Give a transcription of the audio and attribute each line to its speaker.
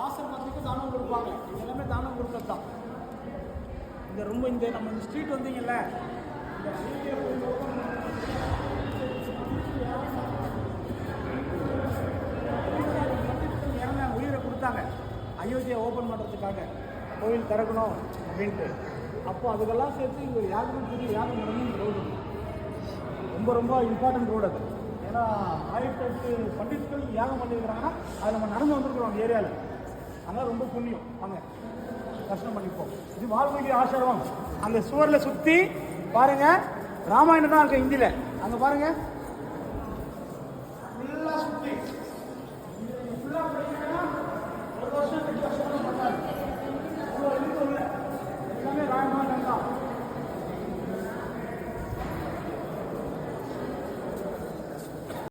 Speaker 1: ஆசிரமத்துக்கு தானம் கொடுப்பாங்க. இது எல்லாமே தானம் கொடுக்கறது தான். இந்த ரொம்ப இந்த நம்ம இந்த ஸ்ட்ரீட் வந்தீங்கல்ல, உயிரை கொடுத்தாங்க அயோத்தியை ஓப்பன் பண்ணுறதுக்காக, கோயில் திறக்கணும் அப்படின்ட்டு. அப்போ அதுக்கெல்லாம் சேர்த்து இங்கே யாருக்கும் புதிய யாரும் நடந்து இந்த ரோடு ரொம்ப ரொம்ப இம்பார்ட்டன்ட் ரோடு அது. ஏன்னா 1008 பண்டிட்கள் யாகம் பண்ணியிருக்கிறாங்கன்னா அதை நம்ம நடந்து வந்துருக்குறோம் அந்த ஏரியாவில். அதனால் ரொம்ப புண்ணியம். வாங்க தரிசனம் பண்ணிப்போம். இது வால்மீகி ஆசிரமம். அந்த சுவரில் சுற்றி பாருங்கள் ராமாயணம் தான் இருக்குது ஹிந்தியில். அங்கே பாருங்கள்